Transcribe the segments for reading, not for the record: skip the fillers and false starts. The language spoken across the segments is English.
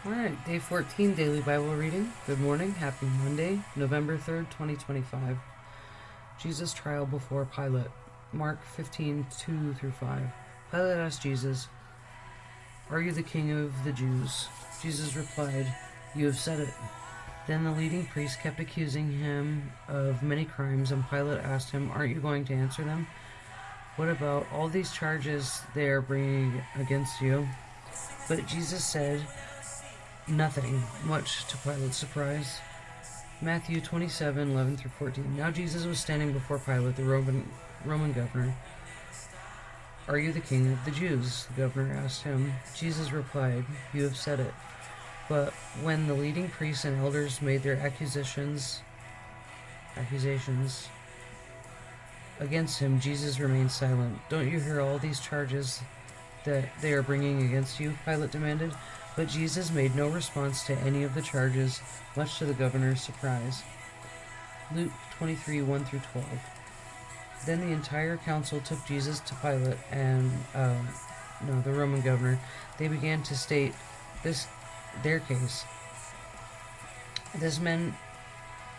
Alright, day 14, daily Bible reading. Good morning, happy Monday, November 3rd, 2025. Jesus' trial before Pilate. Mark 15:2 through 5. Pilate asked Jesus, "Are you the king of the Jews?" Jesus replied, "You have said it." Then the leading priests kept accusing him of many crimes, and Pilate asked him, "Aren't you going to answer them? What about all these charges they are bringing against you?" But Jesus said nothing, much to Pilate's surprise. Matthew 27:11 through 14. Now Jesus was standing before Pilate, the Roman governor. "Are you the king of the Jews?" the governor asked him. Jesus replied, "You have said it." But when the leading priests and elders made their accusations against him, Jesus remained silent. "Don't you hear all these charges that they are bringing against you?" Pilate demanded. But Jesus made no response to any of the charges, much to the governor's surprise. Luke 23:1 through 12. Then the entire council took Jesus to Pilate and the Roman governor. They began to state their case. This man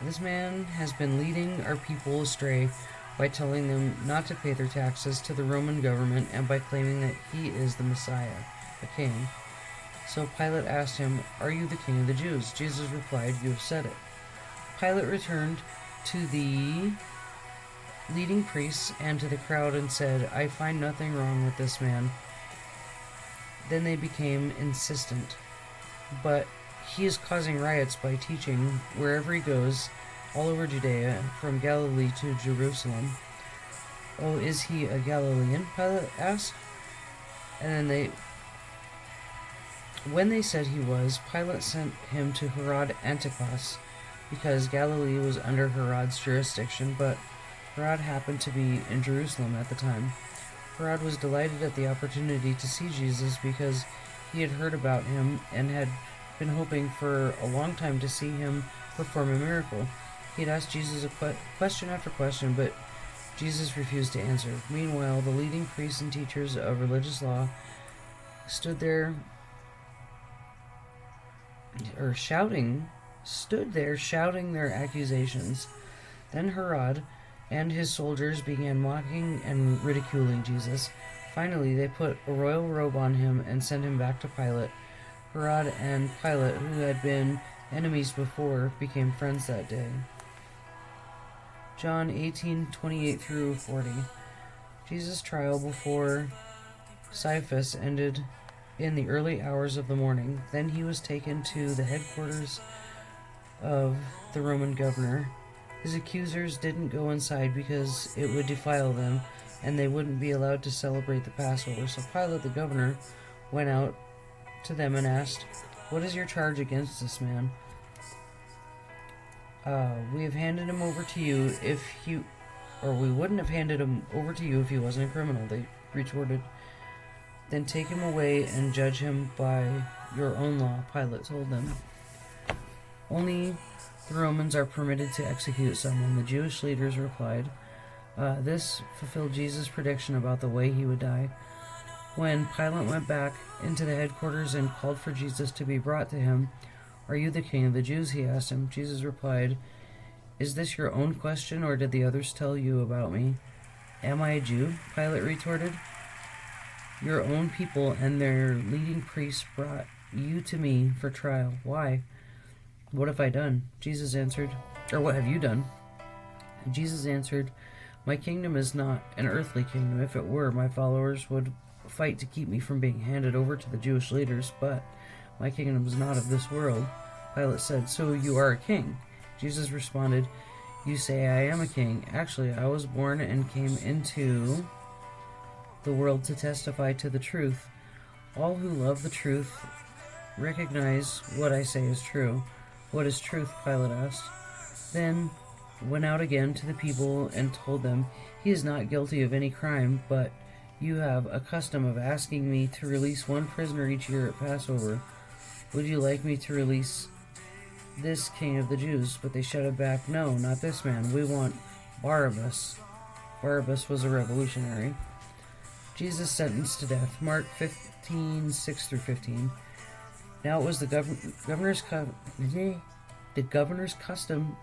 has been leading our people astray by telling them not to pay their taxes to the Roman government and by claiming that he is the Messiah, a king. So Pilate asked him, "Are you the king of the Jews?" Jesus replied, "You have said it." Pilate returned to the leading priests and to the crowd and said, "I find nothing wrong with this man." Then they became insistent. "But he is causing riots by teaching wherever he goes, all over Judea, from Galilee to Jerusalem." "Oh, is he a Galilean?" Pilate asked. And when they said he was, Pilate sent him to Herod Antipas, because Galilee was under Herod's jurisdiction, but Herod happened to be in Jerusalem at the time. Herod was delighted at the opportunity to see Jesus because he had heard about him and had been hoping for a long time to see him perform a miracle. He had asked Jesus question after question, but Jesus refused to answer. Meanwhile, the leading priests and teachers of religious law stood there shouting their accusations. Then Herod and his soldiers began mocking and ridiculing Jesus. Finally, they put a royal robe on him and sent him back to Pilate. Herod and Pilate, who had been enemies before, became friends that day. John 18:28 through 40. Jesus' trial before Caiaphas ended in the early hours of the morning. Then he was taken to the headquarters of the Roman governor. His accusers didn't go inside because it would defile them, and they wouldn't be allowed to celebrate the Passover. So Pilate, the governor, went out to them and asked, "What is your charge against this man?" We have handed him over to you we wouldn't have handed him over to you if he wasn't a criminal," they retorted. "Then take him away and judge him by your own law," Pilate told them. "Only the Romans are permitted to execute someone," the Jewish leaders replied. This fulfilled Jesus' prediction about the way he would die. When Pilate went back into the headquarters and called for Jesus to be brought to him, "Are you the king of the Jews?" he asked him. Jesus replied, "Is this your own question, or did the others tell you about me?" "Am I a Jew?" Pilate retorted. "Your own people and their leading priests brought you to me for trial. Why? What have I done?" Jesus answered, or what have you done? Jesus answered, "My kingdom is not an earthly kingdom. If it were, my followers would fight to keep me from being handed over to the Jewish leaders, but my kingdom is not of this world." Pilate said, "So you are a king?" Jesus responded, "You say I am a king. Actually, I was born and came into the world to testify to the truth. All who love the truth recognize what I say is true." "What is truth?" Pilate asked. Then went out again to the people and told them, "He is not guilty of any crime, but you have a custom of asking me to release one prisoner each year at Passover. Would you like me to release this king of the Jews?" But they shouted back, "No, not this man. We want Barabbas." Barabbas was a revolutionary. Jesus sentenced to death. Mark 15:6 through 15. Now it was the governor's custom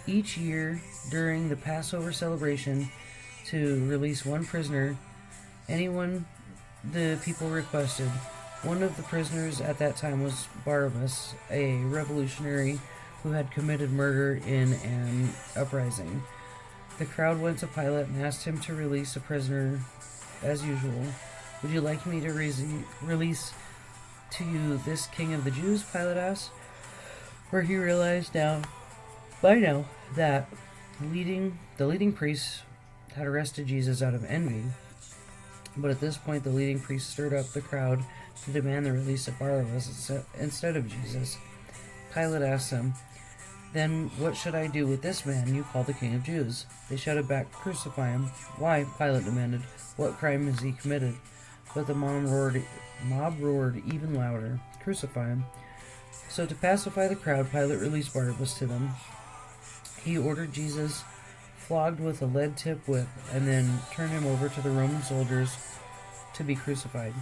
each year during the Passover celebration to release one prisoner, anyone the people requested. One of the prisoners at that time was Barabbas, a revolutionary who had committed murder in an uprising. The crowd went to Pilate and asked him to release a prisoner as usual. Would you like me to release to you this king of the Jews? Pilate asked, for he realized by now that the leading priests had arrested Jesus out of envy. But at this point, the leading priests stirred up the crowd to demand the release of Barabbas instead of Jesus. Pilate asked them, then what should I do with this man you call the King of Jews? They shouted back, crucify him. Why? Pilate demanded. What crime has he committed? But the mob roared even louder, crucify him. So to pacify the crowd, Pilate released Barabbas to them. He ordered Jesus flogged with a lead-tipped whip and then turned him over to the Roman soldiers to be crucified.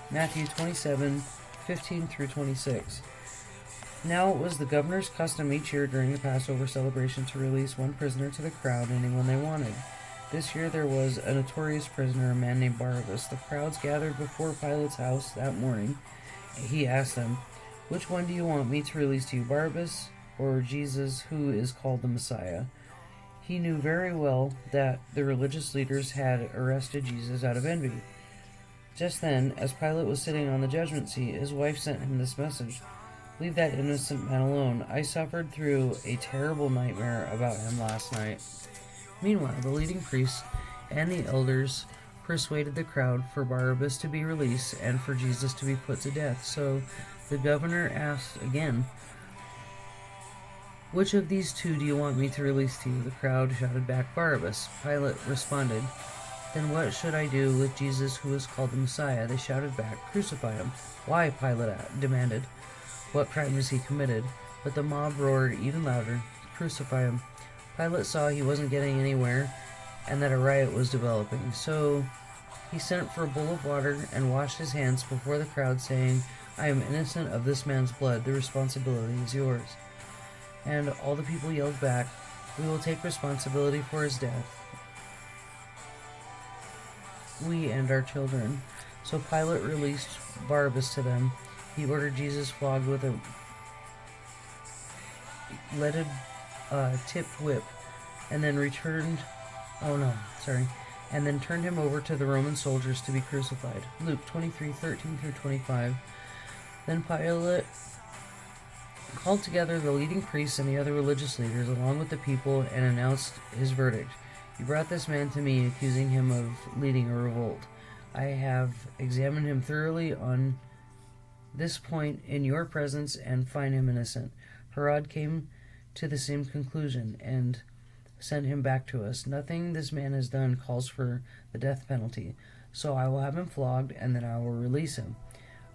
Matthew 27:15 through 26. Now it was the governor's custom each year during the Passover celebration to release one prisoner to the crowd, anyone they wanted. This year there was a notorious prisoner, a man named Barabbas. The crowds gathered before Pilate's house that morning. He asked them, which one do you want me to release to you, Barabbas or Jesus, who is called the Messiah? He knew very well that the religious leaders had arrested Jesus out of envy. Just then, as Pilate was sitting on the judgment seat, his wife sent him this message. Leave that innocent man alone. I suffered through a terrible nightmare about him last night. Meanwhile, the leading priests and the elders persuaded the crowd for Barabbas to be released and for Jesus to be put to death. So the governor asked again, which of these two do you want me to release to you? The crowd shouted back, Barabbas. Pilate responded, then what should I do with Jesus, who is called the Messiah? They shouted back, crucify him. Why? Pilate demanded. What crime has he committed? But the mob roared even louder, crucify him. Pilate saw he wasn't getting anywhere and that a riot was developing, so he sent for a bowl of water and washed his hands before the crowd, saying, I am innocent of this man's blood. The responsibility is yours. And all the people yelled back, we will take responsibility for his death, we and our children. So Pilate released Barabbas to them. He ordered Jesus flogged with a leaded tipped whip, and then turned him over to the Roman soldiers to be crucified. Luke 23:13 through 25. Then Pilate called together the leading priests and the other religious leaders along with the people and announced his verdict. You brought this man to me, accusing him of leading a revolt. I have examined him thoroughly on this point in your presence and find him innocent. Herod came to the same conclusion and sent him back to us. Nothing this man has done calls for the death penalty, so I will have him flogged and then I will release him.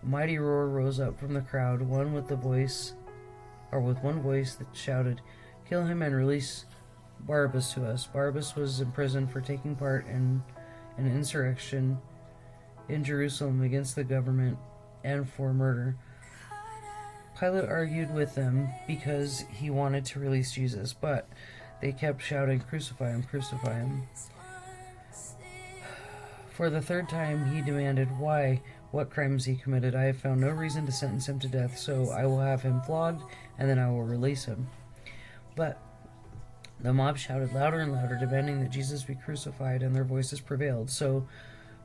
A mighty roar rose up from the crowd, with one voice that shouted, kill him and release Barabbas to us. Barabbas was in prison for taking part in an insurrection in Jerusalem against the government and for murder. Pilate argued with them because he wanted to release Jesus, but they kept shouting, crucify him, crucify him. For the third time he demanded, why? What crimes he committed? I have found no reason to sentence him to death, so I will have him flogged, and then I will release him. But the mob shouted louder and louder, demanding that Jesus be crucified, and their voices prevailed. So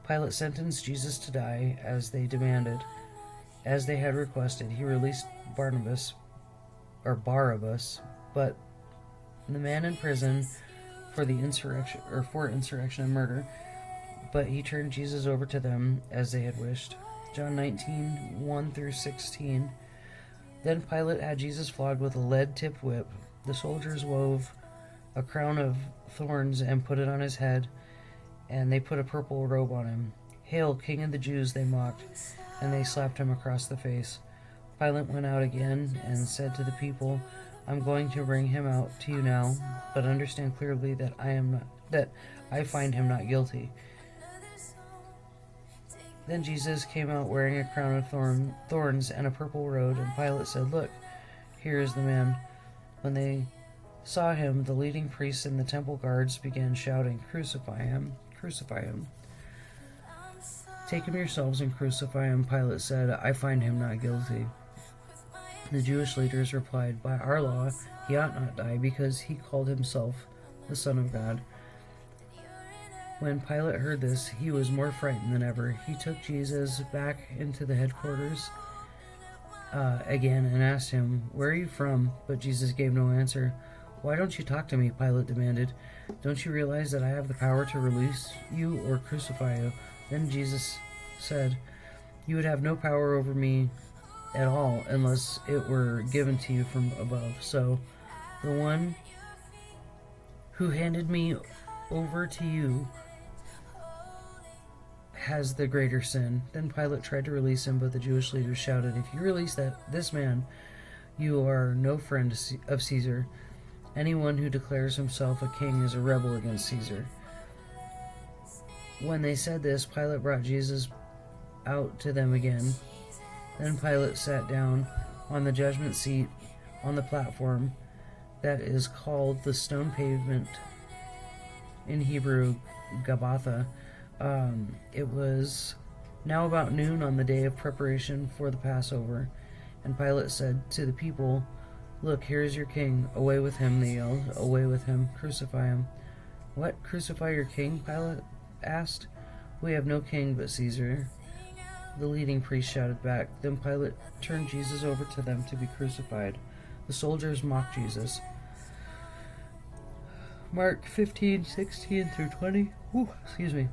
Pilate sentenced Jesus to die, as they demanded. As they had requested, he released Barabbas, but the man in prison for insurrection and murder. But he turned Jesus over to them as they had wished. John 19:1 through 16. Then Pilate had Jesus flogged with a lead-tipped whip. The soldiers wove a crown of thorns and put it on his head, and they put a purple robe on him. Hail, King of the Jews, they mocked, and they slapped him across the face. Pilate went out again and said to the people, I'm going to bring him out to you now, but understand clearly that I find him not guilty. Then Jesus came out wearing a crown of thorns and a purple robe, and Pilate said, "Look, here is the man." When they saw him, the leading priests and the temple guards began shouting, "Crucify him! Crucify him!" "Take him yourselves and crucify him," Pilate said. "I find him not guilty." The Jewish leaders replied, "By our law, he ought not die, because he called himself the Son of God." When Pilate heard this, he was more frightened than ever. He took Jesus back into the headquarters again and asked him, "Where are you from?" But Jesus gave no answer. "Why don't you talk to me?" Pilate demanded. "Don't you realize that I have the power to release you or crucify you?" Then Jesus said, "You would have no power over me at all unless it were given to you from above. So the one who handed me over to you has the greater sin." Then Pilate tried to release him, but the Jewish leaders shouted, "If you release this man, you are no friend of Caesar. Anyone who declares himself a king is a rebel against Caesar." When they said this, Pilate brought Jesus out to them again. Then Pilate sat down on the judgment seat on the platform that is called the stone pavement, in Hebrew, Gabbatha. It was now about noon on the day of preparation for the Passover, and Pilate said to the people, "Look, here is your king. Away with him," they yelled. "Away with him. Crucify him." "What? Crucify your king?" Pilate asked. "We have no king but Caesar," the leading priest shouted back. Then Pilate turned Jesus over to them to be crucified. The soldiers mocked Jesus. Mark 15:16 through 20. Excuse me.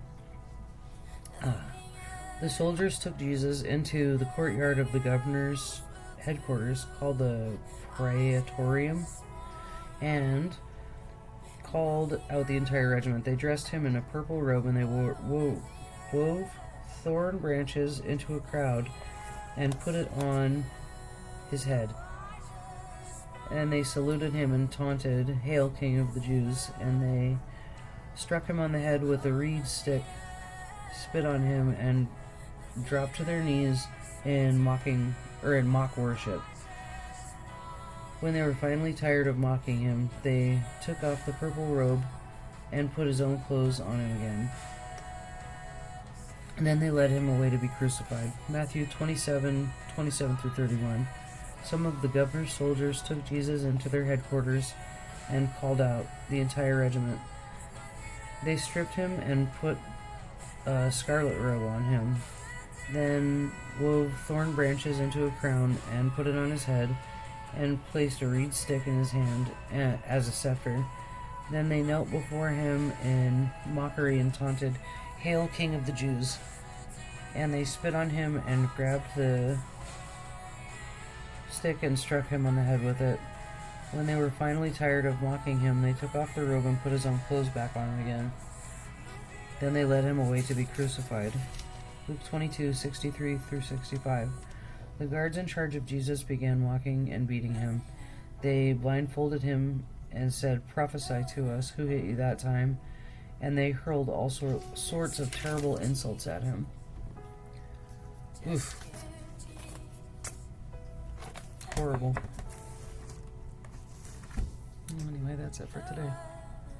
The soldiers took Jesus into the courtyard of the governor's headquarters, called the Praetorium, and called out the entire regiment. They dressed him in a purple robe, and they wove thorn branches into a crown and put it on his head. And they saluted him and taunted, "Hail, King of the Jews!" And they struck him on the head with a reed stick, spit on him, and dropped to their knees in mock worship. When they were finally tired of mocking him, they took off the purple robe and put his own clothes on him again. And then they led him away to be crucified. Matthew 27:27 through 31. Some of the governor's soldiers took Jesus into their headquarters and called out the entire regiment. They stripped him and put a scarlet robe on him, then wove thorn branches into a crown and put it on his head, and placed a reed stick in his hand as a scepter. Then they knelt before him in mockery and taunted, "Hail, King of the Jews!" And they spit on him and grabbed the stick and struck him on the head with it. When they were finally tired of mocking him, they took off the robe and put his own clothes back on him again. Then they led him away to be crucified. Luke 22:63 through 65. The guards in charge of Jesus began mocking and beating him. They blindfolded him and said, "Prophesy to us, who hit you that time?" And they hurled all sorts of terrible insults at him. Oof. Horrible. Anyway, that's it for today.